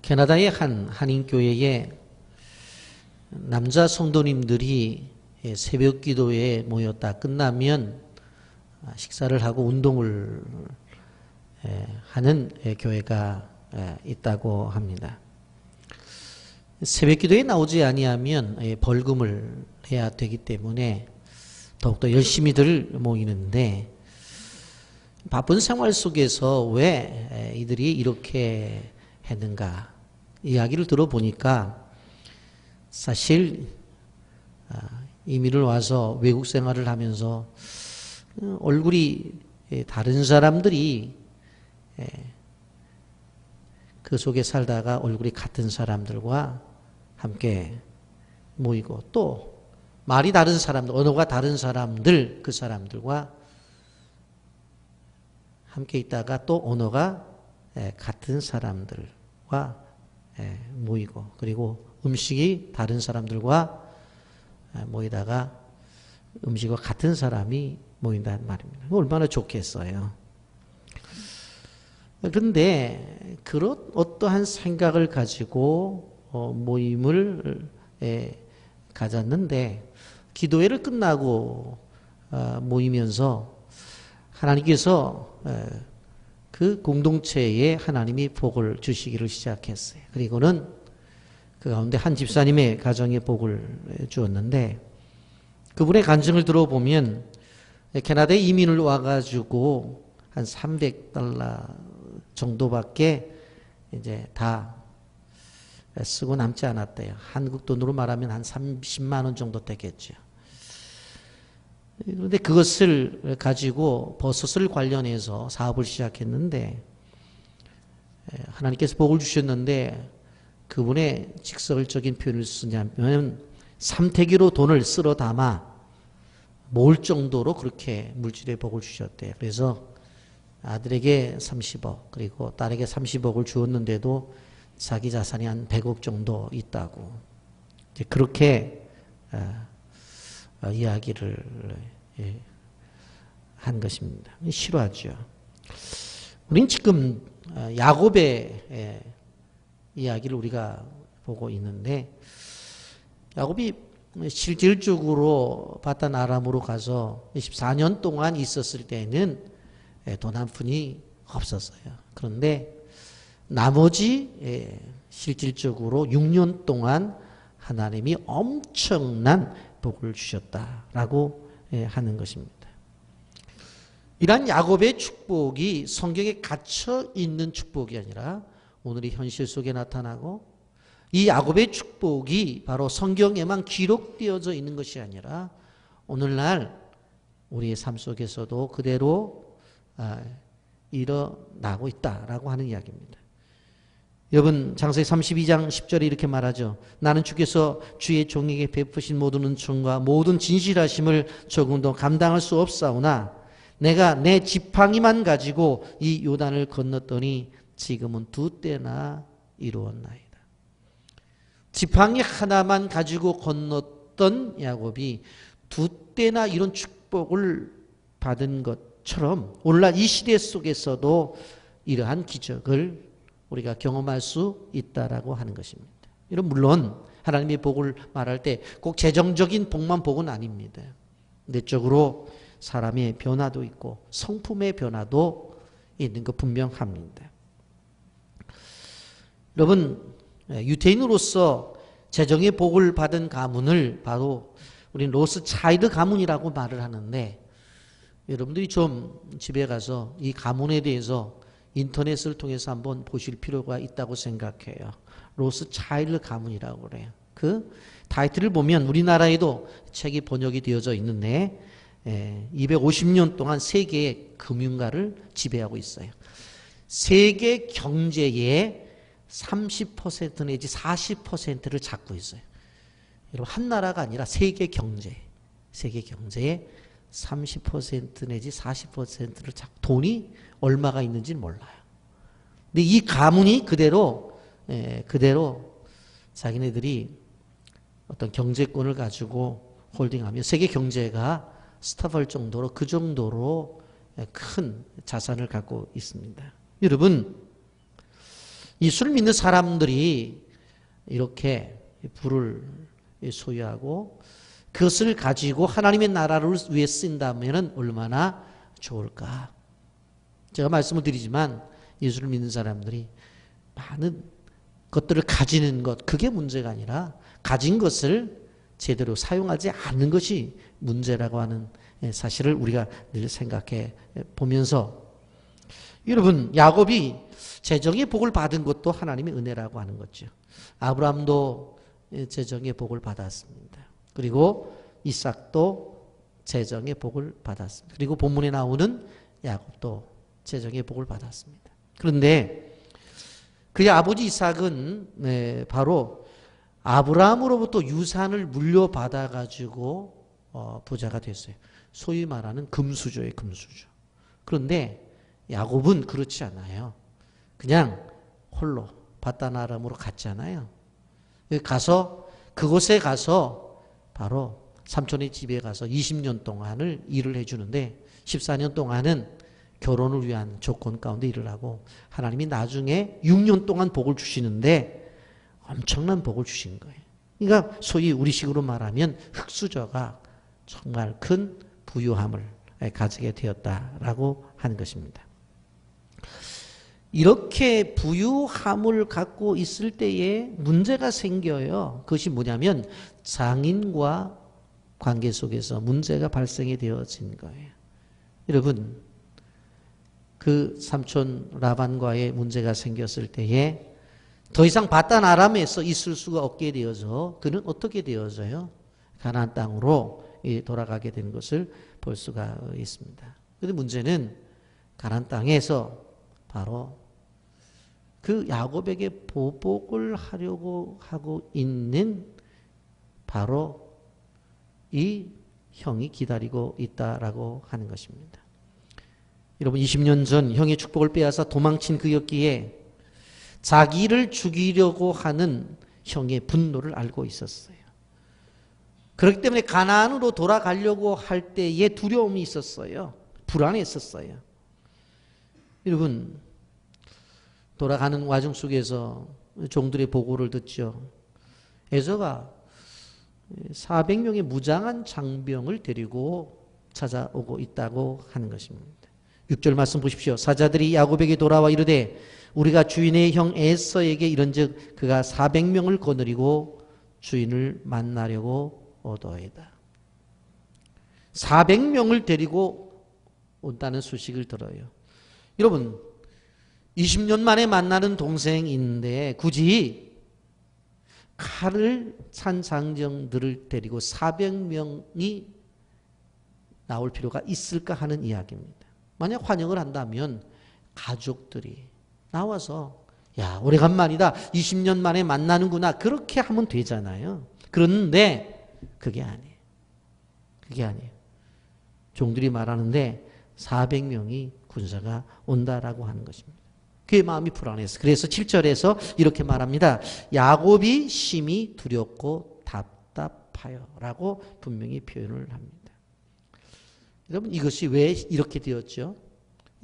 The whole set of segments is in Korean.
캐나다의 한 한인교회에 남자 성도님들이 새벽 기도에 모였다 끝나면 식사를 하고 운동을 하는 교회가 있다고 합니다. 새벽 기도에 나오지 아니하면 벌금을 해야 되기 때문에 더욱더 열심히들 모이는데, 바쁜 생활 속에서 왜 이들이 이렇게 했는가 이야기를 들어보니까, 사실 이민을 와서 외국 생활을 하면서 얼굴이 다른 사람들이 그 속에 살다가 얼굴이 같은 사람들과 함께 모이고, 또 말이 다른 사람들, 언어가 다른 사람들, 그 사람들과 함께 있다가 또 언어가 같은 사람들과 모이고, 그리고 음식이 다른 사람들과 모이다가 음식과 같은 사람이 모인다는 말입니다. 얼마나 좋겠어요. 그런데 그런 어떠한 생각을 가지고 모임을 가졌는데, 기도회를 끝나고 모이면서 하나님께서 그 공동체에 하나님이 복을 주시기를 시작했어요. 그리고는 그 가운데 한 집사님의 가정에 복을 주었는데, 그분의 간증을 들어보면 캐나다에 이민을 와가지고 한 $300 정도밖에 이제 다 쓰고 남지 않았대요. 한국 돈으로 말하면 한 30만 원 정도 되겠죠. 그런데 그것을 가지고 버섯을 관련해서 사업을 시작했는데, 하나님께서 복을 주셨는데, 그분의 직설적인 표현을 쓰냐면 삼태기로 돈을 쓸어 담아 모을 정도로 그렇게 물질의 복을 주셨대요. 그래서 아들에게 30억, 그리고 딸에게 30억을 주었는데도 자기 자산이 한 100억 정도 있다고, 이제 그렇게 이야기를 한 것입니다. 싫어하죠. 우린 지금 야곱의 이야기를 우리가 보고 있는데, 야곱이 실질적으로 바단 아람으로 가서 24년 동안 있었을 때는 돈 한 푼이 없었어요. 그런데 나머지 실질적으로 6년 동안 하나님이 엄청난 복을 주셨다라고 하는 것입니다. 이러한 야곱의 축복이 성경에 갇혀 있는 축복이 아니라 오늘의 현실 속에 나타나고, 이 야곱의 축복이 바로 성경에만 기록되어져 있는 것이 아니라 오늘날 우리의 삶 속에서도 그대로 일어나고 있다라고 하는 이야기입니다. 여러분, 창세기 32장 10절에 이렇게 말하죠. 나는 주께서 주의 종에게 베푸신 모든 은총과 모든 진실하심을 조금도 감당할 수 없사오나 내가 내 지팡이만 가지고 이 요단을 건넜더니 지금은 2때나 이루었나이다. 지팡이 하나만 가지고 건넜던 야곱이 2때나 이런 축복을 받은 것처럼 오늘날 이 시대 속에서도 이러한 기적을 우리가 경험할 수 있다라고 하는 것입니다. 이런, 물론 하나님의 복을 말할 때 꼭 재정적인 복만 복은 아닙니다. 내적으로 사람의 변화도 있고 성품의 변화도 있는 것 분명합니다. 여러분, 유태인으로서 재정의 복을 받은 가문을 바로 우리는 로스차일드 가문이라고 말을 하는데, 여러분들이 좀 집에 가서 이 가문에 대해서 인터넷을 통해서 한번 보실 필요가 있다고 생각해요. 로스차일드 가문이라고 그래요. 그 타이틀을 보면 우리나라에도 책이 번역이 되어져 있는데 250년 동안 세계의 금융가를 지배하고 있어요. 세계 경제의 30% 내지 40%를 잡고 있어요. 여러분, 한 나라가 아니라 세계 경제의 30% 내지 40%를 잡고, 돈이 얼마가 있는지는 몰라요. 근데 이 가문이 그대로 자기네들이 어떤 경제권을 가지고 홀딩하며 세계 경제가 스탑할 정도로, 그 정도로 큰 자산을 갖고 있습니다. 여러분, 예수를 믿는 사람들이 이렇게 부를 소유하고 그것을 가지고 하나님의 나라를 위해 쓴다면 얼마나 좋을까. 제가 말씀을 드리지만 예수를 믿는 사람들이 많은 것들을 가지는 것, 그게 문제가 아니라 가진 것을 제대로 사용하지 않는 것이 문제라고 하는 사실을 우리가 늘 생각해 보면서, 여러분, 야곱이 재정의 복을 받은 것도 하나님의 은혜라고 하는 거죠. 아브라함도 재정의 복을 받았습니다. 그리고 이삭도 재정의 복을 받았습니다. 그리고 본문에 나오는 야곱도 재정의 복을 받았습니다. 그런데 그의 아버지 이삭은 바로 아브라함으로부터 유산을 물려받아 가지고 부자가 됐어요. 소위 말하는 금수저예요, 금수저. 그런데 야곱은 그렇지 않아요. 그냥 홀로 바단 아람으로 갔잖아요. 그곳에 가서 바로 삼촌의 집에 가서 20년 동안을 일을 해주는데 14년 동안은 결혼을 위한 조건 가운데 일을 하고 하나님이 나중에 6년 동안 복을 주시는데 엄청난 복을 주신 거예요. 그러니까 소위 우리식으로 말하면 흙수저가 정말 큰 부유함을 가지게 되었다라고 하는 것입니다. 이렇게 부유함을 갖고 있을 때에 문제가 생겨요. 그것이 뭐냐면 장인과 관계 속에서 문제가 발생이 되어진 거예요. 여러분, 그 삼촌 라반과의 문제가 생겼을 때에 더 이상 바단 아람에서 있을 수가 없게 되어서 그는 어떻게 되어져요? 가나안 땅으로 돌아가게 된 것을 볼 수가 있습니다. 그런데 문제는 가나안 땅에서 바로 그 야곱에게 보복을 하려고 하고 있는 바로 이 형이 기다리고 있다라고 하는 것입니다. 여러분, 20년 전 형의 축복을 빼앗아 도망친 그였기에 자기를 죽이려고 하는 형의 분노를 알고 있었어요. 그렇기 때문에 가나안으로 돌아가려고 할 때에 두려움이 있었어요. 불안했었어요. 여러분, 돌아가는 와중 속에서 종들의 보고를 듣죠. 에서가 400명의 무장한 장병을 데리고 찾아오고 있다고 하는 것입니다. 6절 말씀 보십시오. 사자들이 야곱에게 돌아와 이르되 우리가 주인의 형 에서에게 이른즉 그가 400명을 거느리고 주인을 만나려고 오더이다. 400명을 데리고 온다는 소식을 들어요. 여러분, 20년 만에 만나는 동생인데 굳이 칼을 찬 장정들을 데리고 400명이 나올 필요가 있을까 하는 이야기입니다. 만약 환영을 한다면 가족들이 나와서 야, 오래간만이다. 20년 만에 만나는구나. 그렇게 하면 되잖아요. 그런데 그게 아니에요. 그게 아니에요. 종들이 말하는데 400명이 군사가 온다라고 하는 것입니다. 그의 마음이 불안해서. 그래서 7절에서 이렇게 말합니다. 야곱이 심히 두렵고 답답하여 라고 분명히 표현을 합니다. 여러분, 이것이 왜 이렇게 되었죠?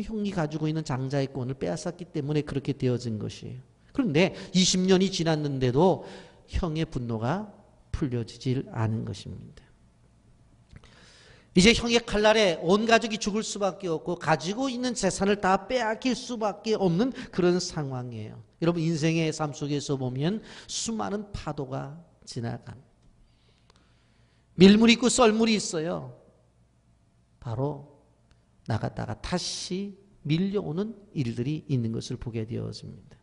형이 가지고 있는 장자의 권을 빼앗았기 때문에 그렇게 되어진 것이에요. 그런데 20년이 지났는데도 형의 분노가 풀려지질 않은 것입니다. 이제 형의 칼날에 온 가족이 죽을 수밖에 없고 가지고 있는 재산을 다 빼앗길 수밖에 없는 그런 상황이에요. 여러분, 인생의 삶 속에서 보면 수많은 파도가 지나간 밀물이 있고 썰물이 있어요. 바로 나갔다가 다시 밀려오는 일들이 있는 것을 보게 되어집니다.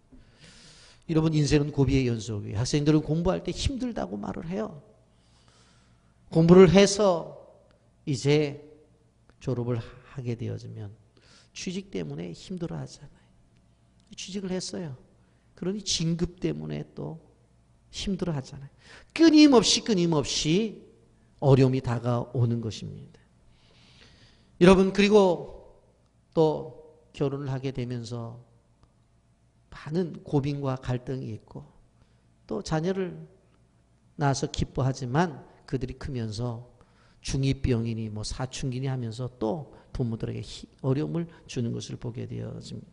여러분, 인생은 고비의 연속이에요. 학생들은 공부할 때 힘들다고 말을 해요. 공부를 해서 이제 졸업을 하게 되어지면 취직 때문에 힘들어 하잖아요. 취직을 했어요. 그러니 진급 때문에 또 힘들어 하잖아요. 끊임없이 어려움이 다가오는 것입니다. 여러분, 그리고 또 결혼을 하게 되면서 많은 고민과 갈등이 있고 또 자녀를 낳아서 기뻐하지만 그들이 크면서 중2병이니 사춘기니 하면서 또 부모들에게 어려움을 주는 것을 보게 되어집니다.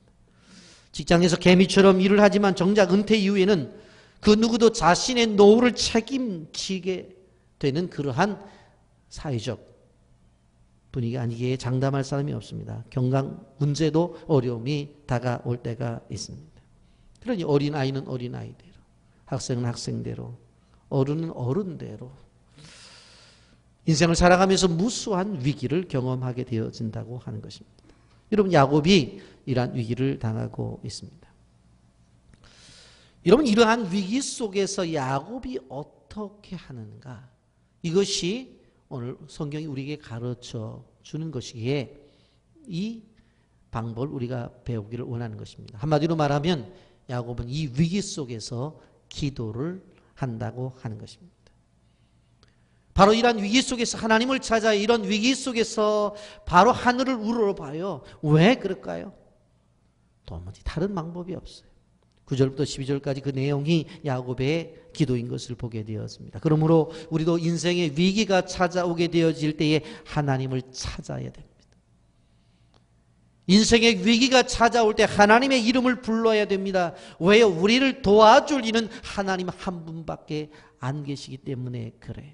직장에서 개미처럼 일을 하지만 정작 은퇴 이후에는 그 누구도 자신의 노후를 책임지게 되는 그러한 사회적 분위기 아니기에 장담할 사람이 없습니다. 건강 문제도 어려움이 다가올 때가 있습니다. 그러니 어린아이는 어린아이대로, 학생은 학생대로, 어른은 어른대로 인생을 살아가면서 무수한 위기를 경험하게 되어진다고 하는 것입니다. 여러분, 야곱이 이러한 위기를 당하고 있습니다. 여러분, 이러한 위기 속에서 야곱이 어떻게 하는가? 이것이 오늘 성경이 우리에게 가르쳐 주는 것이기에 이 방법을 우리가 배우기를 원하는 것입니다. 한마디로 말하면 야곱은 이 위기 속에서 기도를 한다고 하는 것입니다. 바로 이러한 위기 속에서 하나님을 찾아 이런 위기 속에서 바로 하늘을 우러러봐요. 왜 그럴까요? 도무지 다른 방법이 없어요. 9절부터 12절까지 그 내용이 야곱의 기도인 것을 보게 되었습니다. 그러므로 우리도 인생의 위기가 찾아오게 되어질 때에 하나님을 찾아야 됩니다. 인생의 위기가 찾아올 때 하나님의 이름을 불러야 됩니다. 왜요? 우리를 도와줄 이는 하나님 한 분밖에 안 계시기 때문에 그래요.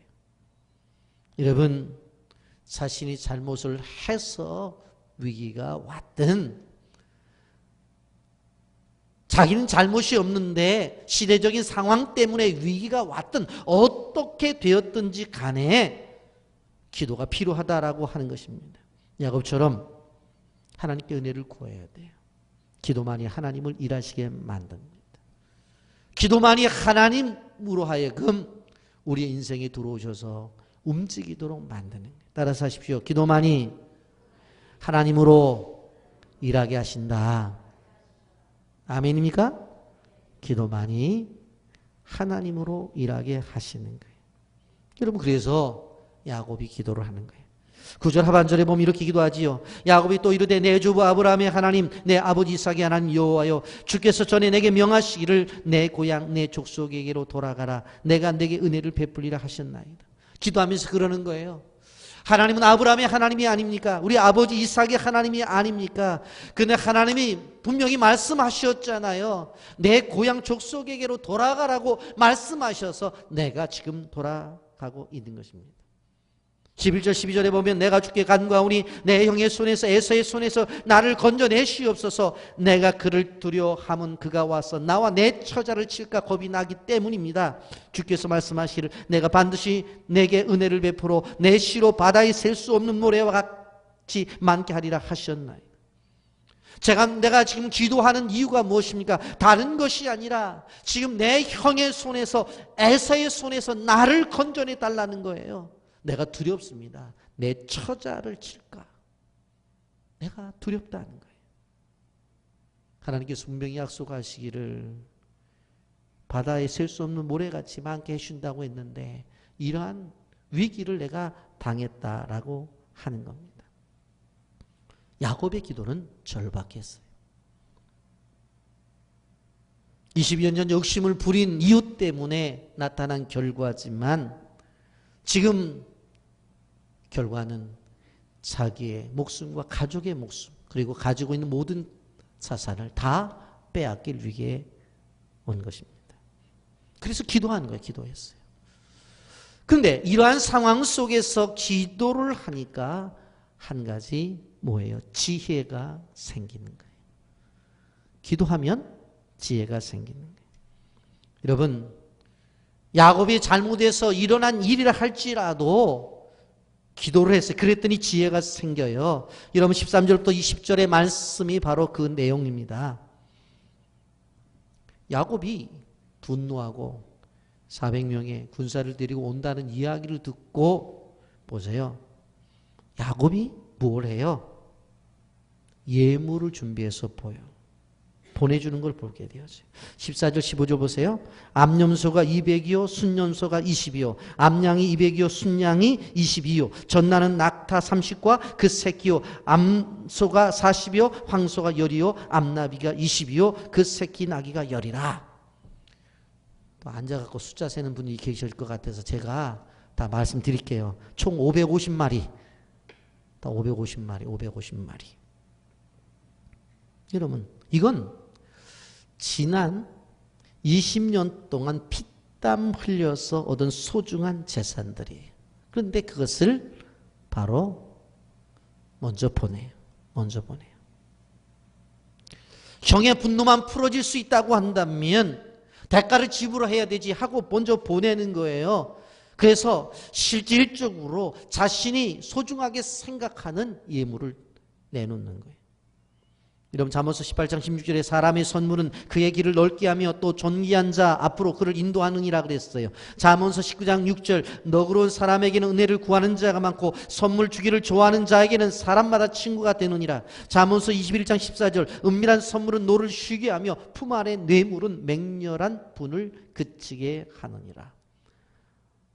여러분, 자신이 잘못을 해서 위기가 왔든 자기는 잘못이 없는데 시대적인 상황 때문에 위기가 왔든 어떻게 되었든지 간에 기도가 필요하다라고 하는 것입니다. 야곱처럼 하나님께 은혜를 구해야 돼요. 기도만이 하나님을 일하시게 만듭니다. 기도만이 하나님으로 하여금 우리의 인생에 들어오셔서 움직이도록 만드는 거예요. 따라서 하십시오. 기도만이 하나님으로 일하게 하신다. 아멘입니까? 기도만이 하나님으로 일하게 하시는 거예요. 여러분, 그래서 야곱이 기도를 하는 거예요. 9절 하반절에 보면 이렇게 기도하지요. 야곱이 또 이르되 내 주부 아브라함의 하나님, 내 아버지 이삭의 하나님 여호와여, 주께서 전에 내게 명하시기를 내 고향 내 족속에게로 돌아가라. 내가 내게 은혜를 베풀리라 하셨나이다. 기도하면서 그러는 거예요. 하나님은 아브라함의 하나님이 아닙니까? 우리 아버지 이삭의 하나님이 아닙니까? 근데 하나님이 분명히 말씀하셨잖아요. 내 고향 족속에게로 돌아가라고 말씀하셔서 내가 지금 돌아가고 있는 것입니다. 11절 12절에 보면 내가 주께 간구하오니 내 형의 손에서 에서의 손에서 나를 건져내시옵소서. 내가 그를 두려워함은 그가 와서 나와 내 처자를 칠까 겁이 나기 때문입니다. 주께서 말씀하시기를 내가 반드시 내게 은혜를 베풀어 내 시로 바다에 셀 수 없는 모래와 같이 많게 하리라 하셨나이다. 내가 지금 기도하는 이유가 무엇입니까? 다른 것이 아니라 지금 내 형의 손에서 에서의 손에서 나를 건져내 달라는 거예요. 내가 두렵습니다. 내 처자를 칠까? 내가 두렵다는 거예요. 하나님께서 분명히 약속하시기를 바다에 셀 수 없는 모래같이 많게 해준다고 했는데 이러한 위기를 내가 당했다라고 하는 겁니다. 야곱의 기도는 절박했어요. 20여 년 욕심을 부린 이유 때문에 나타난 결과지만 지금 결과는 자기의 목숨과 가족의 목숨 그리고 가지고 있는 모든 자산을 다 빼앗길 위기에 온 것입니다. 그래서 기도하는 거예요. 기도했어요. 그런데 이러한 상황 속에서 기도를 하니까 한 가지 뭐예요? 지혜가 생기는 거예요. 기도하면 지혜가 생기는 거예요. 여러분, 야곱이 잘못해서 일어난 일이라 할지라도 기도를 했어요. 그랬더니 지혜가 생겨요. 여러분 13절부터 20절의 말씀이 바로 그 내용입니다. 야곱이 분노하고 400명의 군사를 데리고 온다는 이야기를 듣고 보세요. 야곱이 뭘 해요? 예물을 준비해서 보내주는 걸 보게 되었어요. 14절 15절 보세요. 암염소가 200이요 순염소가 20이요 암양이 200이요 순양이 20이요 전나는 낙타 30과 그 새끼요 암소가 40이요 황소가 10이요 암나비가 20이요 그 새끼 나귀가 10이라. 또 앉아갖고 숫자 세는 분이 계실 것 같아서 제가 다 말씀드릴게요. 총 550마리. 다 550마리. 여러분, 이건 지난 20년 동안 피땀 흘려서 얻은 소중한 재산들이에요. 그런데 그것을 바로 먼저 보내요. 형의 분노만 풀어질 수 있다고 한다면 대가를 지불해야 되지 하고 먼저 보내는 거예요. 그래서 실질적으로 자신이 소중하게 생각하는 예물을 내놓는 거예요. 여러분 잠언서 18장 16절에 사람의 선물은 그의 길을 넓게 하며 또 존귀한 자 앞으로 그를 인도하느니라 그랬어요. 잠언서 19장 6절 너그러운 사람에게는 은혜를 구하는 자가 많고 선물 주기를 좋아하는 자에게는 사람마다 친구가 되느니라. 잠언서 21장 14절 은밀한 선물은 노를 쉬게 하며 품 안의 뇌물은 맹렬한 분을 그치게 하느니라.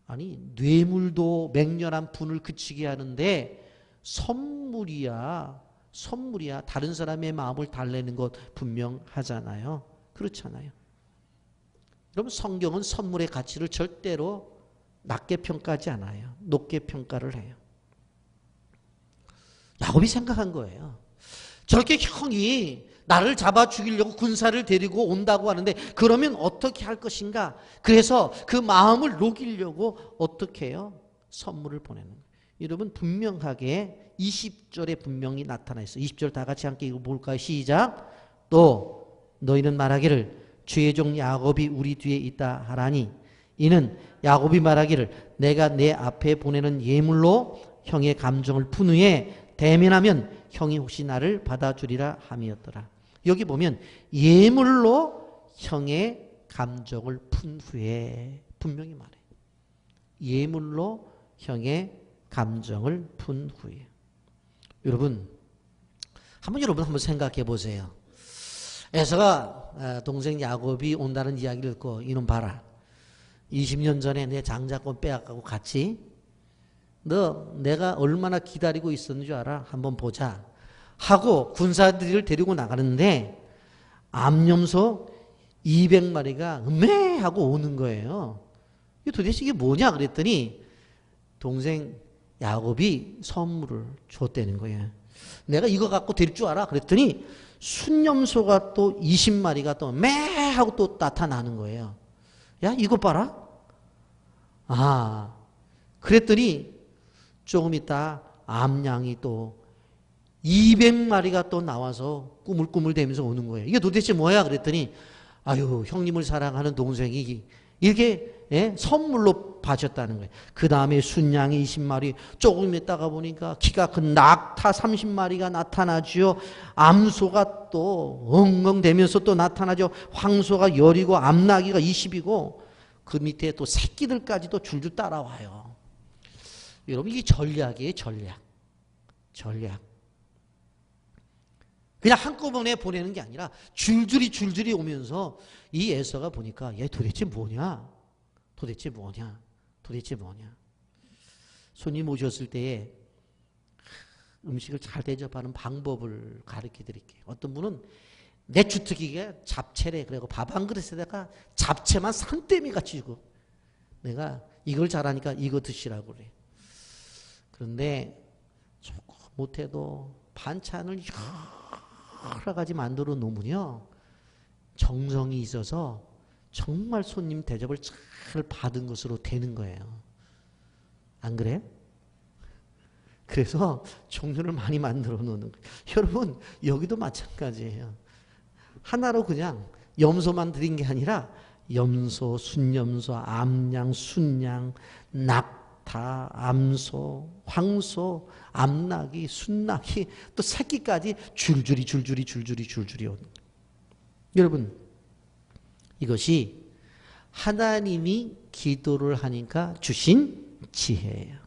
아니 뇌물도 맹렬한 분을 그치게 하는데 선물이야 다른 사람의 마음을 달래는 것 분명하잖아요. 그렇잖아요. 그럼 성경은 선물의 가치를 절대로 낮게 평가하지 않아요. 높게 평가를 해요. 야곱이 생각한 거예요. 저렇게 형이 나를 잡아 죽이려고 군사를 데리고 온다고 하는데 그러면 어떻게 할 것인가? 그래서 그 마음을 녹이려고 어떻게 해요? 선물을 보내는 거예요. 여러분 분명하게 20절에 분명히 나타나 있어요. 20절 다 같이 함께 읽어볼까요? 시작. 또 너희는 말하기를 주의 종 야곱이 우리 뒤에 있다 하라니 이는 야곱이 말하기를 내가 내 앞에 보내는 예물로 형의 감정을 푼 후에 대면하면 형이 혹시 나를 받아주리라 함이었더라. 여기 보면 예물로 형의 감정을 푼 후에 분명히 말해요. 예물로 형의 감정을 푼 후에. 여러분 한번 생각해 보세요. 에서가 동생 야곱이 온다는 이야기를 듣고 이놈 봐라. 20년 전에 내 장자권 빼앗고 같이 너 내가 얼마나 기다리고 있었는 줄 알아? 한번 보자 하고 군사들을 데리고 나가는데 암염소 200마리가 음메 하고 오는 거예요. 도대체 이게 뭐냐 그랬더니 동생 야곱이 선물을 줬다는 거예요. 내가 이거 갖고 데릴 줄 알아? 그랬더니 순염소가 또 20마리가 또 매 하고 또 나타나는 거예요. 야 이거 봐라. 그랬더니 조금 있다 암양이 또 200마리가 또 나와서 꾸물꾸물대면서 오는 거예요. 이게 도대체 뭐야? 그랬더니 아유 형님을 사랑하는 동생이 이렇게 선물로 봐줬다는 거예요. 그 다음에 순양이 20마리 조금 있다가 보니까 키가 큰 낙타 30마리가 나타나죠. 암소가 또 엉엉대면서 또 나타나죠. 황소가 10이고 암나귀가 20이고 그 밑에 또 새끼들까지도 줄줄 따라와요. 여러분 이게 전략이에요. 전략. 그냥 한꺼번에 보내는 게 아니라 줄줄이 오면서 이 에서가 보니까 얘 도대체 뭐냐? 손님 오셨을 때에 음식을 잘 대접하는 방법을 가르쳐 드릴게요. 어떤 분은 내 주특기가 잡채래. 그래고 밥 한 그릇에다가 잡채만 산더미 같이 주고 내가 이걸 잘하니까 이거 드시라고 그래. 그런데 조금 못해도 반찬을 여러 가지 만들어 놓으면요. 정성이 있어서 정말 손님 대접을 잘 받은 것으로 되는 거예요. 안 그래요? 그래서 종류를 많이 만들어 놓는 거예요. 여러분 여기도 마찬가지예요. 하나로 그냥 염소만 드린 게 아니라 염소, 순염소, 암양, 순양, 낙타, 암소, 황소, 암나귀, 순나귀 또 새끼까지 줄줄이 오는 거예요. 여러분 이것이 하나님이 기도를 하니까 주신 지혜예요.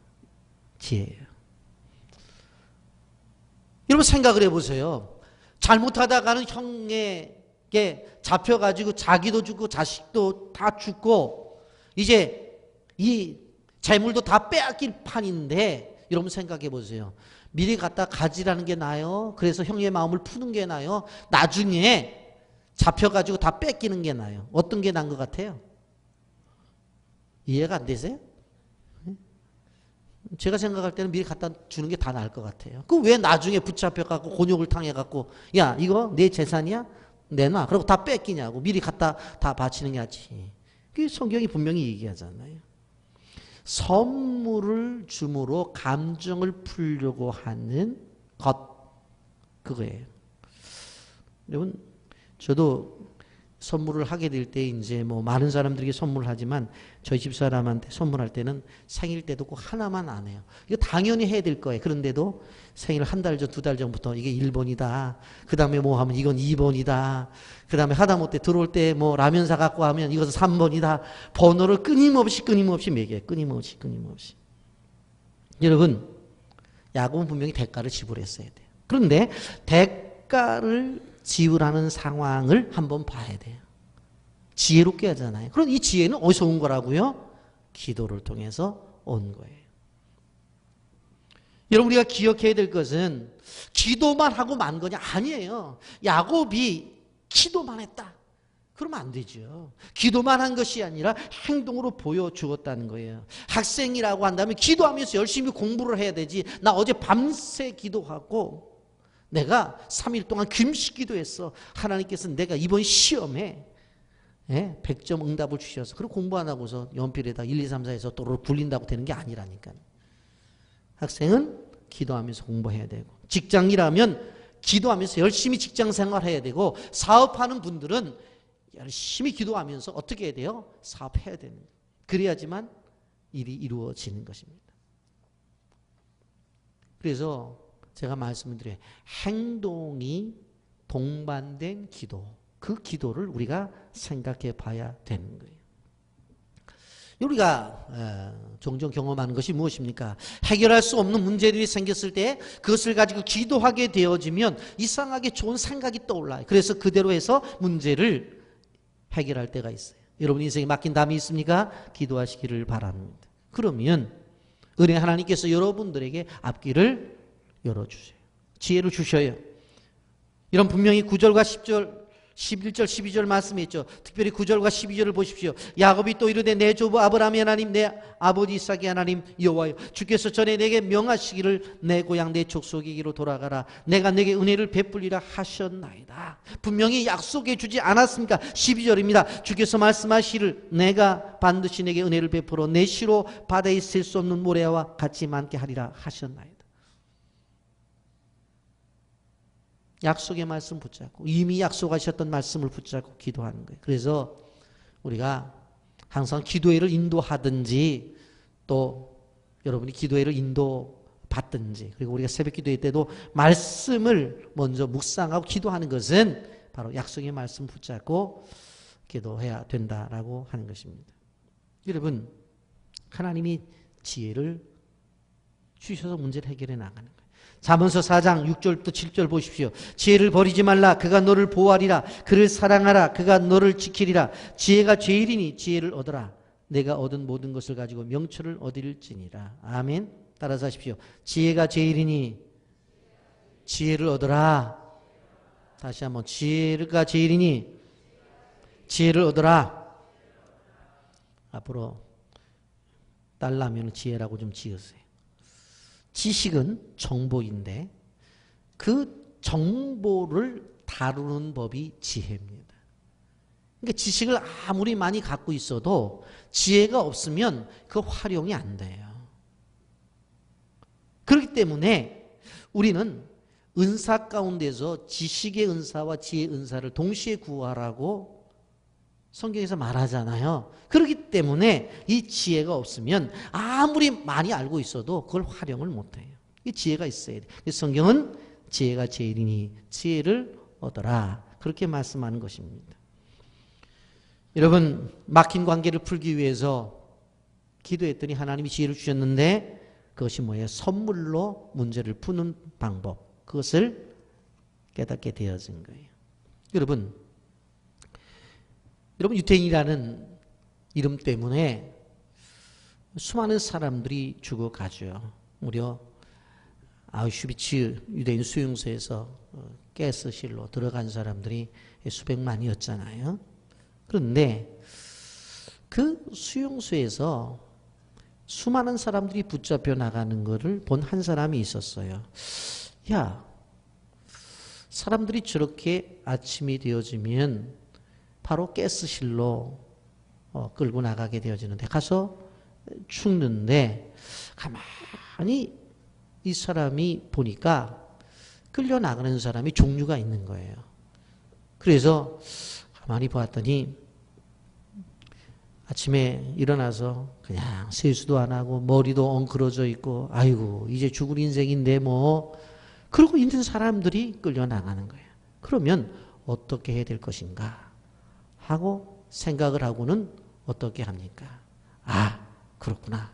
여러분 생각을 해보세요. 잘못하다가는 형에게 잡혀가지고 자기도 죽고 자식도 다 죽고 이제 이 재물도 다 빼앗길 판인데 여러분 생각해 보세요. 미리 갖다 가지라는 게 나아요? 그래서 형의 마음을 푸는 게 나아요? 나중에 잡혀가지고 다 뺏기는 게 나아요? 어떤 게 나은 것 같아요? 이해가 안 되세요? 제가 생각할 때는 미리 갖다 주는 게 다 나을 것 같아요. 그 왜 나중에 붙잡혀갖고 곤욕을 당해갖고 야 이거 내 재산이야? 내놔. 그리고 다 뺏기냐고. 미리 갖다 다 바치는 게 낫지. 그게 성경이 분명히 얘기하잖아요. 선물을 줌으로 감정을 풀려고 하는 것. 그거예요. 여러분, 저도 선물을 하게 될 때 이제 뭐 많은 사람들에게 선물을 하지만 저희 집 사람한테 선물할 때는 생일 때도 꼭 하나만 안 해요. 이거 당연히 해야 될 거예요. 그런데도 생일 한 달 전, 두 달 전부터 이게 1번이다. 그 다음에 뭐 하면 이건 2번이다. 그 다음에 하다못해 들어올 때 뭐 라면 사갖고 하면 이것은 3번이다. 번호를 끊임없이 매겨요. 끊임없이. 여러분, 야곱은 분명히 대가를 지불했어야 돼요. 그런데 대가를 지불하는 상황을 한번 봐야 돼요. 지혜롭게 하잖아요. 그럼 이 지혜는 어디서 온 거라고요? 기도를 통해서 온 거예요. 여러분, 우리가 기억해야 될 것은 기도만 하고 만 거냐? 아니에요. 야곱이 기도만 했다. 그러면 안 되죠. 기도만 한 것이 아니라 행동으로 보여주었다는 거예요. 학생이라고 한다면 기도하면서 열심히 공부를 해야 되지. 나 어제 밤새 기도하고 내가 3일 동안 금식 기도했어. 하나님께서 내가 이번 시험에 100점 응답을 주셔서 그리고 공부 안 하고서 연필에다 1, 2, 3, 4에서 또르르 굴린다고 되는 게 아니라니까요. 학생은 기도하면서 공부해야 되고, 직장이라면 기도하면서 열심히 직장 생활해야 되고, 사업하는 분들은 열심히 기도하면서 어떻게 해야 돼요? 사업해야 되는 거예요. 그래야지만 일이 이루어지는 것입니다. 그래서 제가 말씀을 드려요. 행동이 동반된 기도, 그 기도를 우리가 생각해 봐야 되는 거예요. 우리가 종종 경험하는 것이 무엇입니까? 해결할 수 없는 문제들이 생겼을 때 그것을 가지고 기도하게 되어지면 이상하게 좋은 생각이 떠올라요. 그래서 그대로 해서 문제를 해결할 때가 있어요. 여러분 인생에 맡긴 담이 있습니까? 기도하시기를 바랍니다. 그러면 은혜 하나님께서 여러분들에게 앞길을 열어주세요. 지혜를 주셔요. 이런 분명히 9절과 10절, 11절, 12절 말씀이 있죠. 특별히 9절과 12절을 보십시오. 야곱이 또 이르되 내 조부 아브라함의 하나님, 내 아버지 이삭의 하나님 여호와여, 주께서 전에 내게 명하시기를 내 고향 내 족속에게로 돌아가라. 내가 내게 은혜를 베풀리라 하셨나이다. 분명히 약속해 주지 않았습니까? 12절입니다. 주께서 말씀하시기를 내가 반드시 내게 은혜를 베풀어 내 시로 바다에 셀 수 없는 모래와 같이 많게 하리라 하셨나이다. 약속의 말씀 붙잡고 이미 약속하셨던 말씀을 붙잡고 기도하는 거예요. 그래서 우리가 항상 기도회를 인도하든지 또 여러분이 기도회를 인도받든지, 그리고 우리가 새벽 기도회 때도 말씀을 먼저 묵상하고 기도하는 것은 바로 약속의 말씀 붙잡고 기도해야 된다라고 하는 것입니다. 여러분, 하나님이 지혜를 주셔서 문제를 해결해 나가는 거예요. 잠언서 4장 6절부터 7절 보십시오. 지혜를 버리지 말라. 그가 너를 보호하리라. 그를 사랑하라. 그가 너를 지키리라. 지혜가 제일이니 지혜를 얻어라. 내가 얻은 모든 것을 가지고 명철을 얻을지니라. 아멘. 따라서 하십시오. 지혜가 제일이니 지혜를 얻어라. 다시 한번. 지혜가 제일이니 지혜를 얻어라. 앞으로 딸라면 지혜라고 좀 지으세요. 지식은 정보인데 그 정보를 다루는 법이 지혜입니다. 그러니까 지식을 아무리 많이 갖고 있어도 지혜가 없으면 그 활용이 안 돼요. 그렇기 때문에 우리는 은사 가운데서 지식의 은사와 지혜의 은사를 동시에 구하라고 성경에서 말하잖아요. 그렇기 때문에 이 지혜가 없으면 아무리 많이 알고 있어도 그걸 활용을 못해요. 이 지혜가 있어야 돼요. 성경은 지혜가 제일이니 지혜를 얻어라. 그렇게 말씀하는 것입니다. 여러분, 막힌 관계를 풀기 위해서 기도했더니 하나님이 지혜를 주셨는데 그것이 뭐예요? 선물로 문제를 푸는 방법. 그것을 깨닫게 되어진 거예요. 여러분, 유태인이라는 이름 때문에 수많은 사람들이 죽어가죠. 무려 아우슈비츠 유대인 수용소에서 가스실로 들어간 사람들이 수백만이었잖아요. 그런데 그 수용소에서 수많은 사람들이 붙잡혀 나가는 것을 본 한 사람이 있었어요. 야, 사람들이 저렇게 아침이 되어지면 바로 가스실로 끌고 나가게 되어지는데 가서 죽는데 가만히 이 사람이 보니까 끌려 나가는 사람이 종류가 있는 거예요. 그래서 가만히 보았더니 아침에 일어나서 그냥 세수도 안 하고 머리도 엉클어져 있고 아이고 이제 죽을 인생인데 뭐 그러고 있는 사람들이 끌려 나가는 거예요. 그러면 어떻게 해야 될 것인가 하고 생각을 하고는 어떻게 합니까? 아 그렇구나.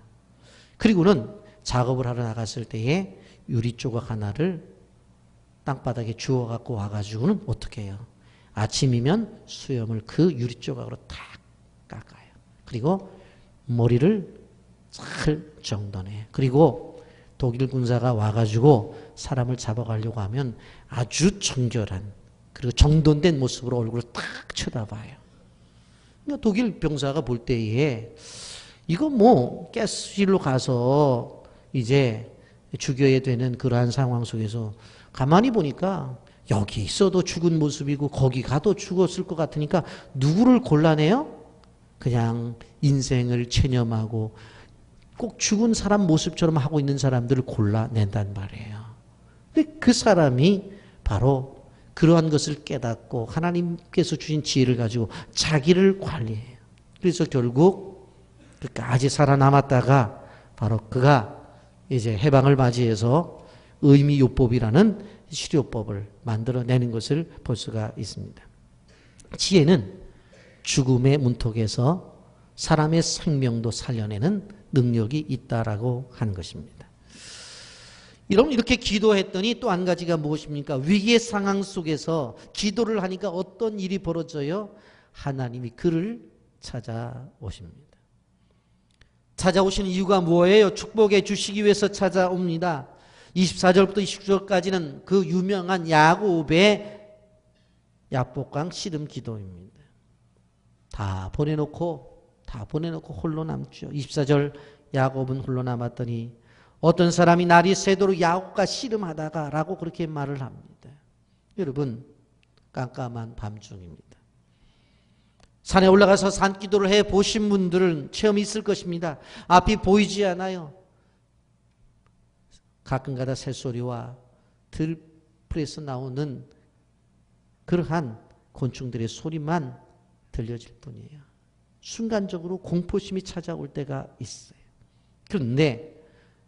그리고는 작업을 하러 나갔을 때에 유리 조각 하나를 땅바닥에 주워 갖고 와가지고는 어떻게 해요? 아침이면 수염을 그 유리 조각으로 탁 깎아요. 그리고 머리를 잘 정돈해. 그리고 독일 군사가 와가지고 사람을 잡아가려고 하면 아주 정결한 그리고 정돈된 모습으로 얼굴을 딱 쳐다봐요. 그러니까 독일 병사가 볼 때에 이거 뭐 가스실로 가서 이제 죽여야 되는 그러한 상황 속에서 가만히 보니까 여기 있어도 죽은 모습이고 거기 가도 죽었을 것 같으니까 누구를 골라내요? 그냥 인생을 체념하고 꼭 죽은 사람 모습처럼 하고 있는 사람들을 골라낸단 말이에요. 근데 그 사람이 바로 그러한 것을 깨닫고 하나님께서 주신 지혜를 가지고 자기를 관리해요. 그래서 결국 끝까지 살아남았다가 바로 그가 이제 해방을 맞이해서 의미요법이라는 치료법을 만들어내는 것을 볼 수가 있습니다. 지혜는 죽음의 문턱에서 사람의 생명도 살려내는 능력이 있다라고 하는 것입니다. 여러분 이렇게 기도했더니 또 한 가지가 무엇입니까? 위기의 상황 속에서 기도를 하니까 어떤 일이 벌어져요? 하나님이 그를 찾아오십니다. 찾아오시는 이유가 뭐예요? 축복해 주시기 위해서 찾아옵니다. 24절부터 29절까지는 그 유명한 야곱의 야복강 씨름 기도입니다. 다 보내놓고 홀로 남죠. 24절 야곱은 홀로 남았더니 어떤 사람이 날이 새도록 야곱과 씨름하다가 라고 그렇게 말을 합니다. 여러분 깜깜한 밤중입니다. 산에 올라가서 산기도를 해보신 분들은 체험이 있을 것입니다. 앞이 보이지 않아요. 가끔가다 새소리와 들풀에서 나오는 그러한 곤충들의 소리만 들려질 뿐이에요. 순간적으로 공포심이 찾아올 때가 있어요. 그런데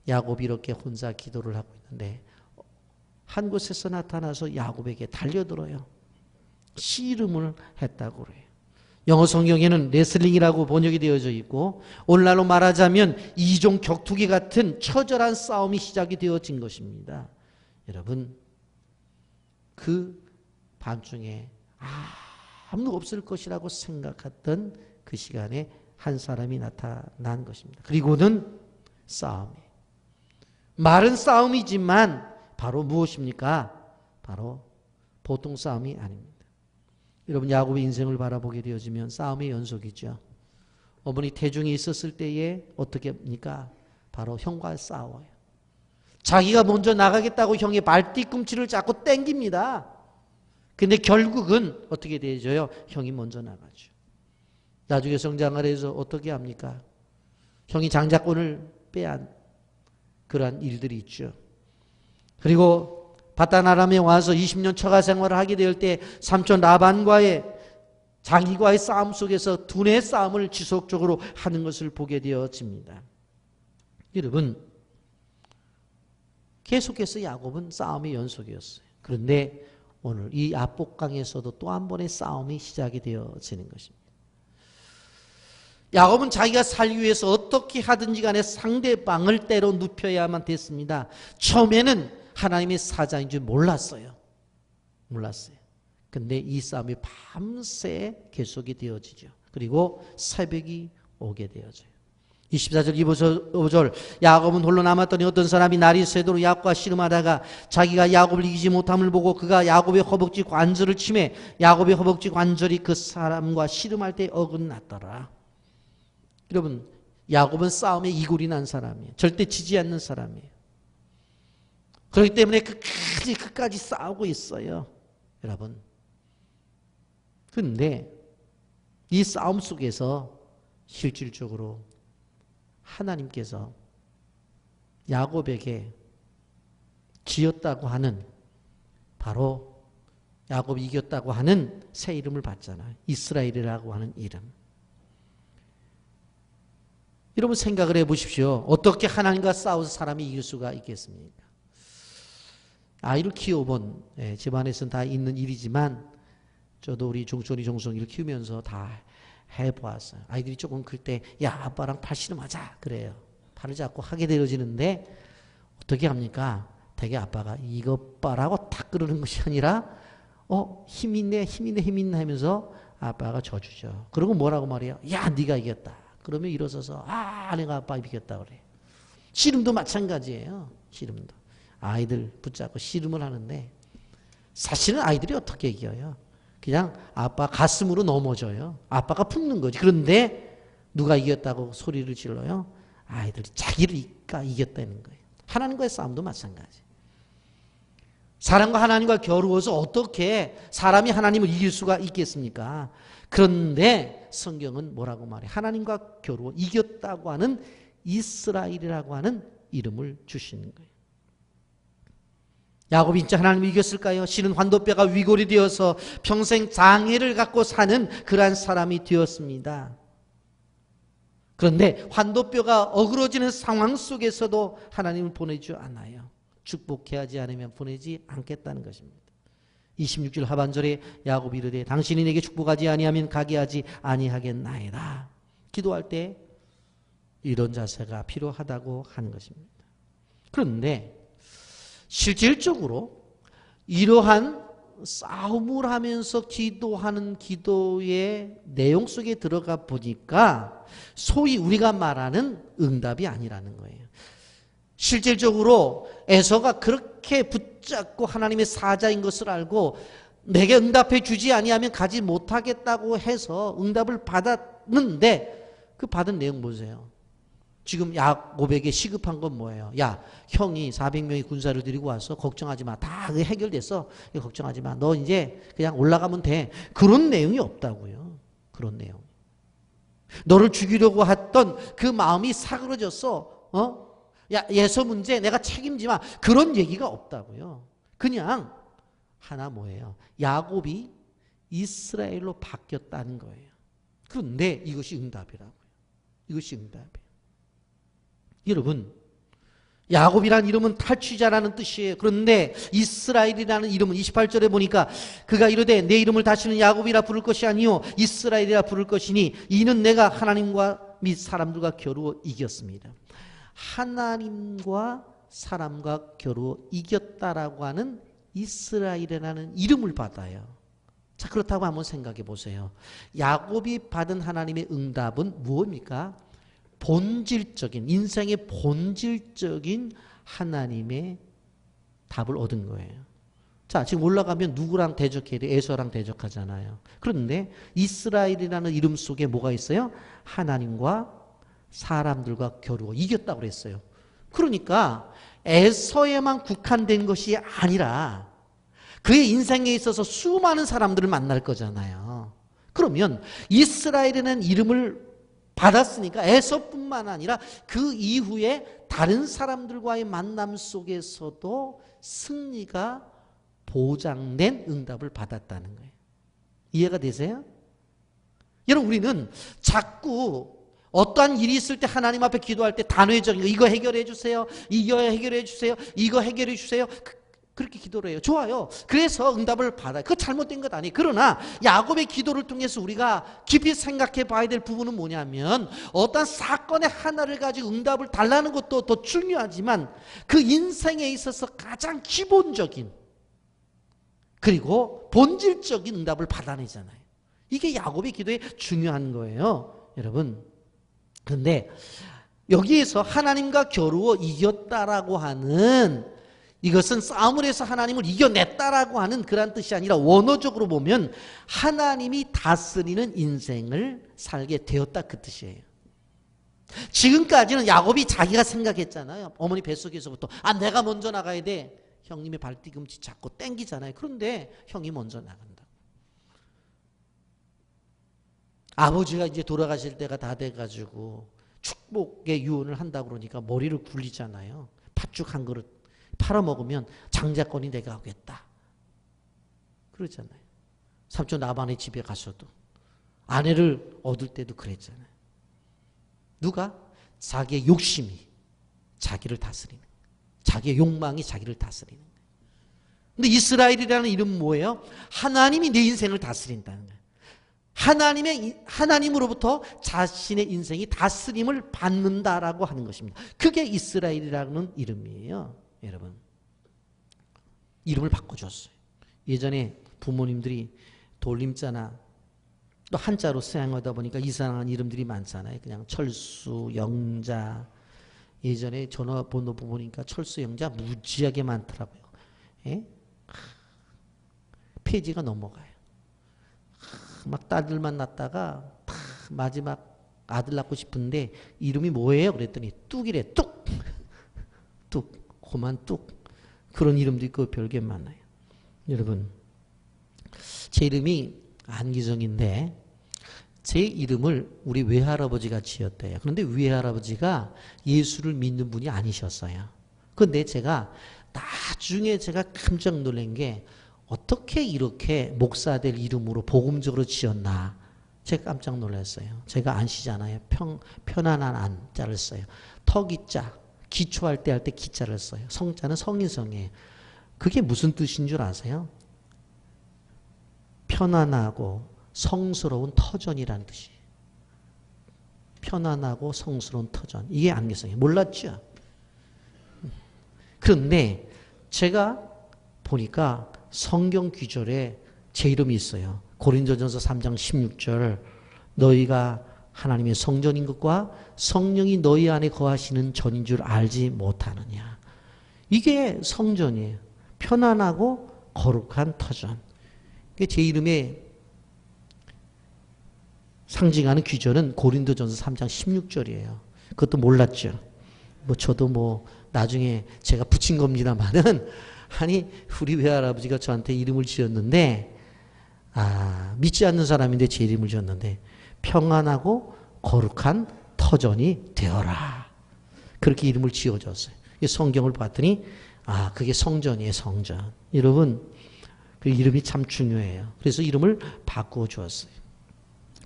야곱이 이렇게 혼자 기도를 하고 있는데 한 곳에서 나타나서 야곱에게 달려들어요. 씨름을 했다고 그래요. 영어 성경에는 레슬링이라고 번역이 되어져 있고 오늘날로 말하자면 이종 격투기 같은 처절한 싸움이 시작이 되어진 것입니다. 여러분 그 밤중에 아무도 없을 것이라고 생각했던 그 시간에 한 사람이 나타난 것입니다. 그리고는 싸움이에요. 말은 싸움이지만 바로 무엇입니까? 바로 보통 싸움이 아닙니다. 여러분 야곱의 인생을 바라보게 되어지면 싸움의 연속이죠. 어머니 태중이 있었을 때에 어떻게 합니까? 바로 형과 싸워요. 자기가 먼저 나가겠다고 형의 발뒤꿈치를 잡고 땡깁니다. 근데 결국은 어떻게 되죠? 형이 먼저 나가죠. 나중에 성장을 해서 어떻게 합니까? 형이 장자권을 빼앗 그러한 일들이 있죠. 그리고 바단 아람에 와서 20년 처가 생활을 하게 될 때 삼촌 라반과의 자기와의 싸움 속에서 두뇌 싸움을 지속적으로 하는 것을 보게 되어집니다. 여러분 계속해서 야곱은 싸움의 연속이었어요. 그런데 오늘 이 압복강에서도 또 한 번의 싸움이 시작이 되어지는 것입니다. 야곱은 자기가 살기 위해서 어떻게 하든지 간에 상대방을 때로 눕혀야만 됐습니다. 처음에는 하나님의 사자인 줄 몰랐어요. 근데 이 싸움이 밤새 계속이 되어지죠. 그리고 새벽이 오게 되어져요. 24절 25절 야곱은 홀로 남았더니 어떤 사람이 날이 새도록 야곱과 씨름하다가 자기가 야곱을 이기지 못함을 보고 그가 야곱의 허벅지 관절을 치매 야곱의 허벅지 관절이 그 사람과 씨름할 때 어긋났더라. 여러분 야곱은 싸움에 이골이 난 사람이에요. 절대 지지 않는 사람이에요. 그렇기 때문에 끝까지 싸우고 있어요. 여러분. 그런데 이 싸움 속에서 실질적으로 하나님께서 야곱에게 지었다고 하는, 바로 야곱이 이겼다고 하는 새 이름을 받잖아요. 이스라엘이라고 하는 이름. 여러분 생각을 해보십시오. 어떻게 하나님과 싸워서 사람이 이길 수가 있겠습니까? 아이를 키워본, 집안에서는 다 있는 일이지만 저도 우리 종송이를 키우면서 다 해보았어요. 아이들이 조금 클 때 야 아빠랑 팔 씨름하자 그래요. 팔을 잡고 하게 되어지는데 어떻게 합니까? 되게 아빠가 이것 봐라고 탁 그러는 것이 아니라 힘 있네 하면서 아빠가 져주죠. 그리고 뭐라고 말해요? 야 네가 이겼다. 그러면 일어서서 내가 아빠 이겼다 그래. 씨름도 마찬가지예요. 씨름도. 아이들 붙잡고 씨름을 하는데 사실은 아이들이 어떻게 이겨요? 그냥 아빠 가슴으로 넘어져요. 아빠가 붙는 거지. 그런데 누가 이겼다고 소리를 질러요? 아이들이 자기가 이겼다는 거예요. 하나님과의 싸움도 마찬가지. 사람과 하나님과 겨루어서 어떻게 사람이 하나님을 이길 수가 있겠습니까? 그런데 성경은 뭐라고 말해? 하나님과 겨루어 이겼다고 하는 이스라엘이라고 하는 이름을 주시는 거예요. 야곱이 진짜 하나님을 이겼을까요? 실은 환도뼈가 위골이 되어서 평생 장애를 갖고 사는 그러한 사람이 되었습니다. 그런데 환도뼈가 어그러지는 상황 속에서도 하나님을 보내지 않아요. 축복해 하지 않으면 보내지 않겠다는 것입니다. 26절 하반절에 야곱이 이르되 당신이 내게 축복하지 아니하면 가게 하지 아니하겠나이다. 기도할 때 이런 자세가 필요하다고 하는 것입니다. 그런데 실질적으로 이러한 싸움을 하면서 기도하는 기도의 내용 속에 들어가 보니까 소위 우리가 말하는 응답이 아니라는 거예요. 실질적으로 에서가 그렇게 붙잡고 하나님의 사자인 것을 알고 내게 응답해 주지 아니하면 가지 못하겠다고 해서 응답을 받았는데 그 받은 내용 보세요. 지금 야곱에게 시급한 건 뭐예요? 야, 형이 400명의 군사를 데리고 와서 걱정하지 마. 다 해결됐어. 걱정하지 마. 너 이제 그냥 올라가면 돼. 그런 내용이 없다고요. 그런 내용. 너를 죽이려고 했던 그 마음이 사그러졌어. 야, 예서 문제 내가 책임지 마. 그런 얘기가 없다고요. 그냥 하나 뭐예요? 야곱이 이스라엘로 바뀌었다는 거예요. 그런데 이것이 응답이라고요. 이것이 응답이에요. 여러분, 야곱이라는 이름은 탈취자라는 뜻이에요. 그런데 이스라엘이라는 이름은 28절에 보니까 그가 이르되 내 이름을 다시는 야곱이라 부를 것이 아니요 이스라엘이라 부를 것이니 이는 내가 하나님과 및 사람들과 겨루어 이겼습니다. 하나님과 사람과 겨루어 이겼다라고 하는 이스라엘이라는 이름을 받아요. 자, 그렇다고 한번 생각해 보세요. 야곱이 받은 하나님의 응답은 무엇입니까? 본질적인, 인생의 본질적인 하나님의 답을 얻은 거예요. 자, 지금 올라가면 누구랑 대적해야 돼? 에서랑 대적하잖아요. 그런데 이스라엘이라는 이름 속에 뭐가 있어요? 하나님과 사람들과 겨루어 이겼다고 그랬어요. 그러니까 에서에만 국한된 것이 아니라 그의 인생에 있어서 수많은 사람들을 만날 거잖아요. 그러면 이스라엘이라는 이름을 받았으니까 에서뿐만 아니라 그 이후에 다른 사람들과의 만남 속에서도 승리가 보장된 응답을 받았다는 거예요. 이해가 되세요? 여러분, 우리는 자꾸 어떠한 일이 있을 때 하나님 앞에 기도할 때 단회적인 거, 이거 해결해 주세요, 이거 해결해 주세요, 이거 해결해 주세요, 그렇게 기도를 해요. 좋아요. 그래서 응답을 받아요. 그거 잘못된 것 아니에요. 그러나 야곱의 기도를 통해서 우리가 깊이 생각해 봐야 될 부분은 뭐냐면 어떤 사건의 하나를 가지고 응답을 달라는 것도 더 중요하지만 그 인생에 있어서 가장 기본적인 그리고 본질적인 응답을 받아내잖아요. 이게 야곱의 기도에 중요한 거예요. 여러분. 그런데 여기에서 하나님과 겨루어 이겼다라고 하는 이것은 싸움을 해서 하나님을 이겨냈다라고 하는 그런 뜻이 아니라 원어적으로 보면 하나님이 다스리는 인생을 살게 되었다 그 뜻이에요. 지금까지는 야곱이 자기가 생각했잖아요. 어머니 뱃속에서부터 내가 먼저 나가야 돼. 형님의 발 뒤꿈치 잡고 땡기잖아요. 그런데 형이 먼저 나간다. 아버지가 이제 돌아가실 때가 다 돼가지고 축복의 유언을 한다고 그러니까 머리를 굴리잖아요. 팥죽 한 그릇 팔아먹으면 장자권이 내가 하겠다. 그러잖아요. 삼촌 나반의 집에 가서도 아내를 얻을 때도 그랬잖아요. 누가? 자기의 욕심이 자기를 다스리는 거예요. 자기의 욕망이 자기를 다스리는 거예요. 근데 이스라엘이라는 이름은 뭐예요? 하나님이 내 인생을 다스린다는 거예요. 하나님으로부터 자신의 인생이 다스림을 받는다라고 하는 것입니다. 그게 이스라엘이라는 이름이에요. 여러분. 이름을 바꿔줬어요. 예전에 부모님들이 돌림자나 또 한자로 사용하다 보니까 이상한 이름들이 많잖아요. 그냥 철수, 영자. 예전에 전화번호 보니까 철수, 영자 무지하게 많더라고요. 예? 페이지가 넘어가요. 막 딸들만 낳다가 마지막 아들 낳고 싶은데 이름이 뭐예요? 그랬더니 뚝이래. 뚝. 뚝. 고만 뚝. 그런 이름도 있고 별게 많아요. 여러분, 제 이름이 안기정인데 제 이름을 우리 외할아버지가 지었대요. 그런데 외할아버지가 예수를 믿는 분이 아니셨어요. 그런데 제가 나중에 제가 깜짝 놀란 게 어떻게 이렇게 목사 될 이름으로 복음적으로 지었나. 제가 깜짝 놀랐어요. 제가 안씨잖아요. 편안한 안자를 써요. 턱이자, 기초할 때 기자를 써요. 성자는 성인성이에요. 그게 무슨 뜻인 줄 아세요? 편안하고 성스러운 터전이라는 뜻이에요. 편안하고 성스러운 터전. 이게 안개성이에요. 몰랐죠? 그런데 제가 보니까 성경 귀절에 제 이름이 있어요. 고린도전서 3장 16절 너희가 하나님의 성전인 것과 성령이 너희 안에 거하시는 전인 줄 알지 못하느냐. 이게 성전이에요. 편안하고 거룩한 터전. 제 이름의 상징하는 귀절은 고린도전서 3장 16절이에요. 그것도 몰랐죠. 저도 나중에 제가 붙인 겁니다만은 아니 우리 외할아버지가 저한테 이름을 지었는데 믿지 않는 사람인데 제 이름을 지었는데 평안하고 거룩한 터전이 되어라. 그렇게 이름을 지어줬어요. 성경을 봤더니 그게 성전이에요. 성전. 여러분 그 이름이 참 중요해요. 그래서 이름을 바꾸어 주었어요.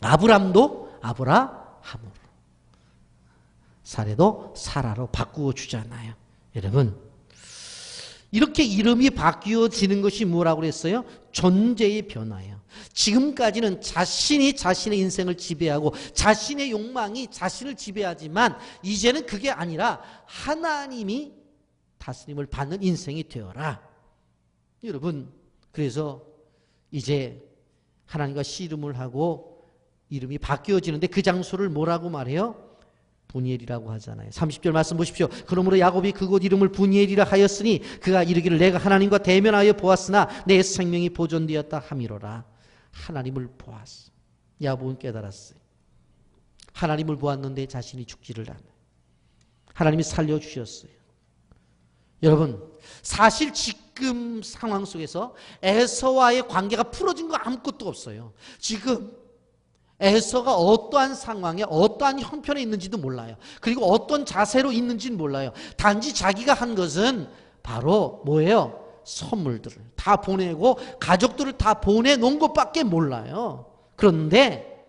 아브람도 아브라함으로 사례도 사라로 바꾸어 주잖아요. 여러분 이렇게 이름이 바뀌어지는 것이 뭐라고 그랬어요? 존재의 변화예요. 지금까지는 자신이 자신의 인생을 지배하고 자신의 욕망이 자신을 지배하지만 이제는 그게 아니라 하나님이 다스림을 받는 인생이 되어라. 여러분 그래서 이제 하나님과 씨름을 하고 이름이 바뀌어지는데 그 장소를 뭐라고 말해요? 분이엘이라고 하잖아요. 30절 말씀 보십시오. 그러므로 야곱이 그곳 이름을 분이엘이라 하였으니 그가 이르기를 내가 하나님과 대면하여 보았으나 내 생명이 보존되었다 함이로라. 하나님을 보았어. 야곱은 깨달았어요. 하나님을 보았는데 자신이 죽지를 않아요. 하나님이 살려주셨어요. 여러분 사실 지금 상황 속에서 에서와의 관계가 풀어진 거 아무것도 없어요. 지금 에서가 어떠한 상황에 어떠한 형편에 있는지도 몰라요. 그리고 어떤 자세로 있는지는 몰라요. 단지 자기가 한 것은 바로 뭐예요? 선물들을 다 보내고 가족들을 다 보내놓은 것밖에 몰라요. 그런데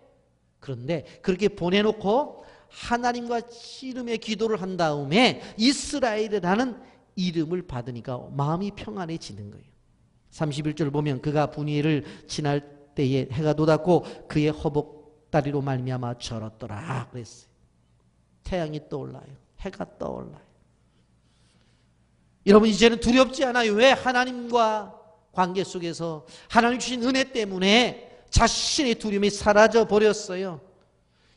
그렇게 보내놓고 하나님과 씨름의 기도를 한 다음에 이스라엘이라는 이름을 받으니까 마음이 평안해지는 거예요. 31절을 보면 그가 분이엘을 지날 때에 해가 돋았고 그의 허벅다리로 말미암아 절었더라 그랬어요. 태양이 떠올라요. 해가 떠올라요. 여러분 이제는 두렵지 않아요. 왜? 하나님과 관계 속에서 하나님 주신 은혜 때문에 자신의 두려움이 사라져 버렸어요.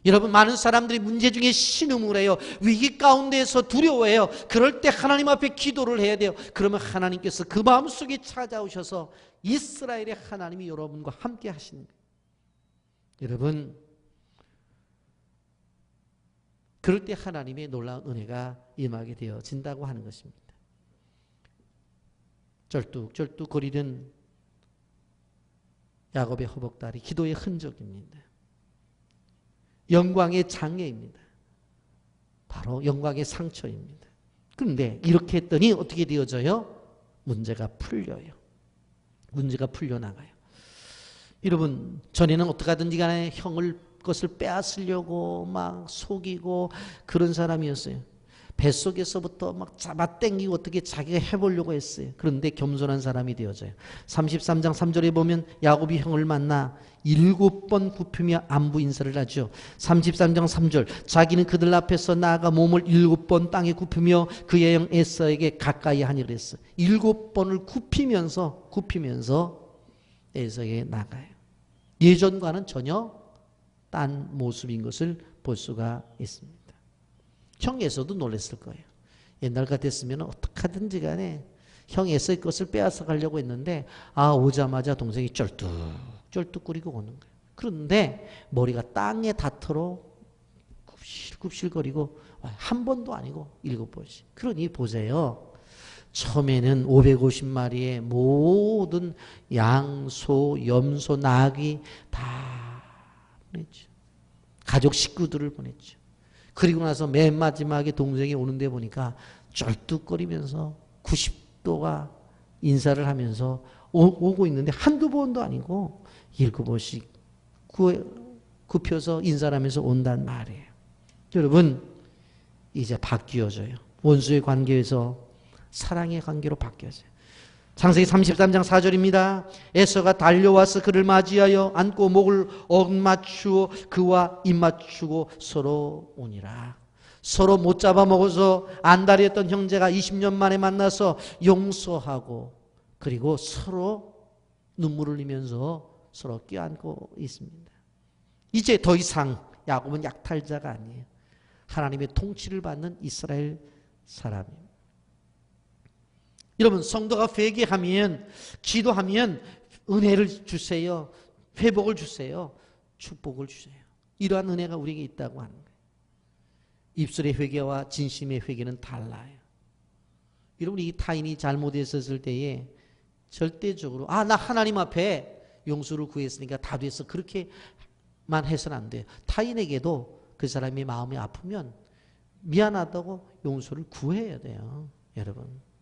여러분 많은 사람들이 문제 중에 신음을 해요. 위기 가운데에서 두려워해요. 그럴 때 하나님 앞에 기도를 해야 돼요. 그러면 하나님께서 그 마음속에 찾아오셔서 이스라엘의 하나님이 여러분과 함께 하시는 거예요. 여러분 그럴 때 하나님의 놀라운 은혜가 임하게 되어진다고 하는 것입니다. 쩔뚝쩔뚝 거리는 야곱의 허벅다리, 기도의 흔적입니다. 영광의 장애입니다. 바로 영광의 상처입니다. 그런데 이렇게 했더니 어떻게 되어져요? 문제가 풀려요. 문제가 풀려나가요. 여러분, 전에는 어떻게 하든지 간에 형을 것을 빼앗으려고 막 속이고 그런 사람이었어요. 뱃속에서부터 막 잡아당기고 어떻게 자기가 해보려고 했어요. 그런데 겸손한 사람이 되어져요. 33장 3절에 보면 야곱이 형을 만나 7번 굽히며 안부 인사를 하죠. 33장 3절, 자기는 그들 앞에서 나아가 몸을 7번 땅에 굽히며 그의 형 에서에게 가까이 하니 그랬어요. 7번을 굽히면서 에서에게 나가요. 예전과는 전혀 딴 모습인 것을 볼 수가 있습니다. 형 에서도 놀랐을 거예요. 옛날 같았으면 어떻게 하든지 간에 형 에서의 것을 빼앗아 가려고 했는데 오자마자 동생이 쩔뚝거리고 오는 거예요. 그런데 머리가 땅에 닿도록 굽실굽실거리고 한 번도 아니고 7번씩. 그러니 보세요. 처음에는 550마리의 모든 양, 소, 염소, 나귀 다 보냈죠. 가족 식구들을 보냈죠. 그리고 나서 맨 마지막에 동생이 오는데 보니까 쩔뚝거리면서 90도가 인사를 하면서 오고 있는데 한두 번도 아니고 7번씩 굽혀서 인사를 하면서 온단 말이에요. 여러분, 이제 바뀌어져요. 원수의 관계에서 사랑의 관계로 바뀌어져요. 창세기 33장 4절입니다. 에서가 달려와서 그를 맞이하여 안고 목을 엇맞추어 그와 입맞추고 서로 오니라. 서로 못 잡아먹어서 안달이었던 형제가 20년 만에 만나서 용서하고 그리고 서로 눈물을 흘리면서 서로 껴안고 있습니다. 이제 더 이상 야곱은 약탈자가 아니에요. 하나님의 통치를 받는 이스라엘 사람입니다. 여러분, 성도가 회개하면, 기도하면 은혜를 주세요. 회복을 주세요. 축복을 주세요. 이러한 은혜가 우리에게 있다고 하는 거예요. 입술의 회개와 진심의 회개는 달라요. 여러분, 이 타인이 잘못했었을 때에 절대적으로 나 하나님 앞에 용서를 구했으니까 다 됐어. 그렇게만 해서는 안 돼요. 타인에게도 그 사람이 마음이 아프면 미안하다고 용서를 구해야 돼요. 여러분.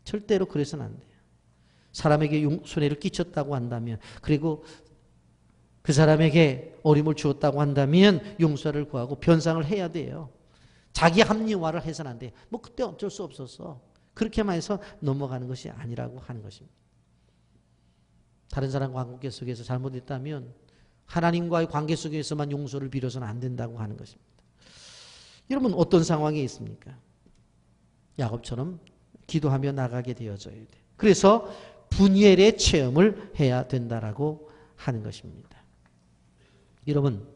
절대로 그래서는 안 돼요. 사람에게 손해를 끼쳤다고 한다면, 그리고 그 사람에게 어림을 주었다고 한다면 용서를 구하고 변상을 해야 돼요. 자기 합리화를 해서는 안 돼요. 그때 어쩔 수 없었어. 그렇게만 해서 넘어가는 것이 아니라고 하는 것입니다. 다른 사람과 관계 속에서 잘못했다면 하나님과의 관계 속에서만 용서를 빌어서는 안 된다고 하는 것입니다. 여러분, 어떤 상황에 있습니까? 야곱처럼 기도하며 나가게 되어져야 돼. 그래서 분열의 체험을 해야 된다라고 하는 것입니다. 여러분,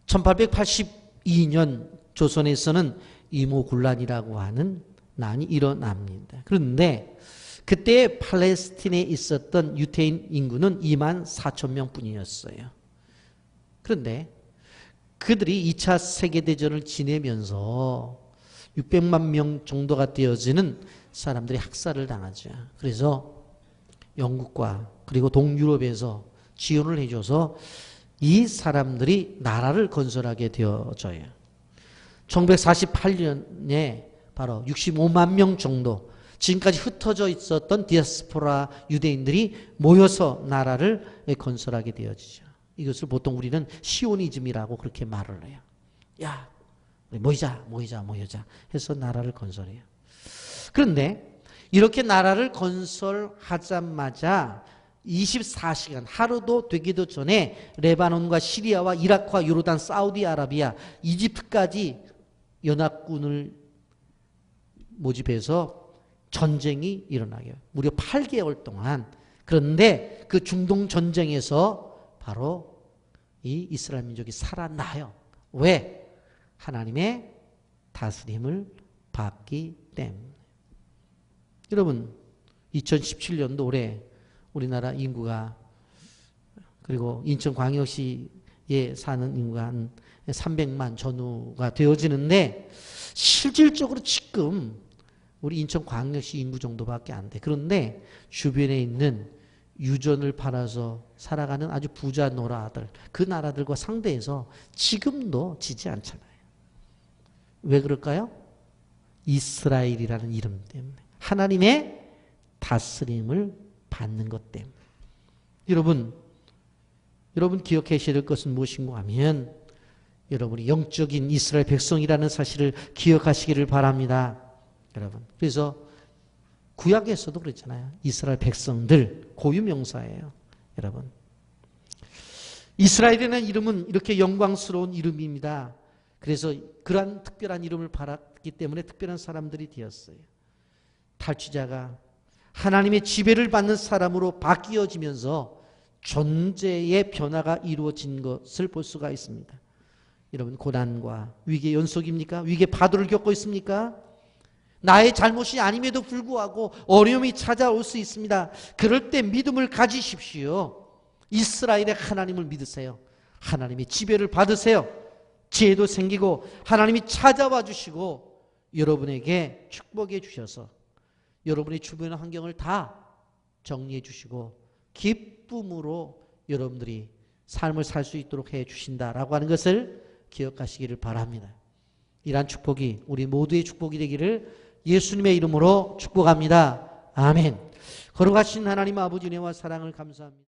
1882년 조선에서는 이모군란이라고 하는 난이 일어납니다. 그런데 그때 팔레스틴에 있었던 유대인 인구는 2만 4천 명뿐이었어요. 그런데 그들이 2차 세계대전을 지내면서 600만 명 정도가 되어지는 사람들이 학살을 당하죠. 그래서 영국과 그리고 동유럽에서 지원을 해줘서 이 사람들이 나라를 건설하게 되어져요. 1948년에 바로 65만 명 정도, 지금까지 흩어져 있었던 디아스포라 유대인들이 모여서 나라를 건설하게 되어지죠. 이것을 보통 우리는 시오니즘이라고 그렇게 말을 해요. 야, 모이자 해서 나라를 건설해요. 그런데 이렇게 나라를 건설하자마자 24시간, 하루도 되기도 전에 레바논과 시리아와 이라크와 요르단, 사우디아라비아, 이집트까지 연합군을 모집해서 전쟁이 일어나요. 무려 8개월 동안. 그런데 그 중동 전쟁에서 바로 이 이스라엘 민족이 살아나요. 왜? 하나님의 다스림을 받기 때문에. 여러분, 2017년도 올해 우리나라 인구가, 그리고 인천광역시에 사는 인구가 한 300만 전후가 되어지는데, 실질적으로 지금 우리 인천광역시 인구 정도밖에 안 돼. 그런데 주변에 있는 유전을 팔아서 살아가는 아주 부자 노라들, 그 나라들과 상대해서 지금도 지지 않잖아요. 왜 그럴까요? 이스라엘이라는 이름 때문에. 하나님의 다스림을 받는 것 때문에. 여러분 기억하셔야 될 것은 무엇인가 하면 여러분이 영적인 이스라엘 백성이라는 사실을 기억하시기를 바랍니다. 여러분. 그래서 구약에서도 그랬잖아요. 이스라엘 백성들 고유명사예요. 여러분. 이스라엘이라는 이름은 이렇게 영광스러운 이름입니다. 그래서 그러한 특별한 이름을 받았기 때문에 특별한 사람들이 되었어요. 탈취자가 하나님의 지배를 받는 사람으로 바뀌어지면서 존재의 변화가 이루어진 것을 볼 수가 있습니다. 여러분 고난과 위기의 연속입니까? 위기의 파도를 겪고 있습니까? 나의 잘못이 아님에도 불구하고 어려움이 찾아올 수 있습니다. 그럴 때 믿음을 가지십시오. 이스라엘의 하나님을 믿으세요. 하나님의 지배를 받으세요. 지혜도 생기고 하나님이 찾아와 주시고 여러분에게 축복해 주셔서 여러분의 주변 환경을 다 정리해 주시고 기쁨으로 여러분들이 삶을 살 수 있도록 해 주신다라고 하는 것을 기억하시기를 바랍니다. 이러한 축복이 우리 모두의 축복이 되기를 예수님의 이름으로 축복합니다. 아멘. 거룩하신 하나님 아버지 은혜와 사랑을 감사합니다.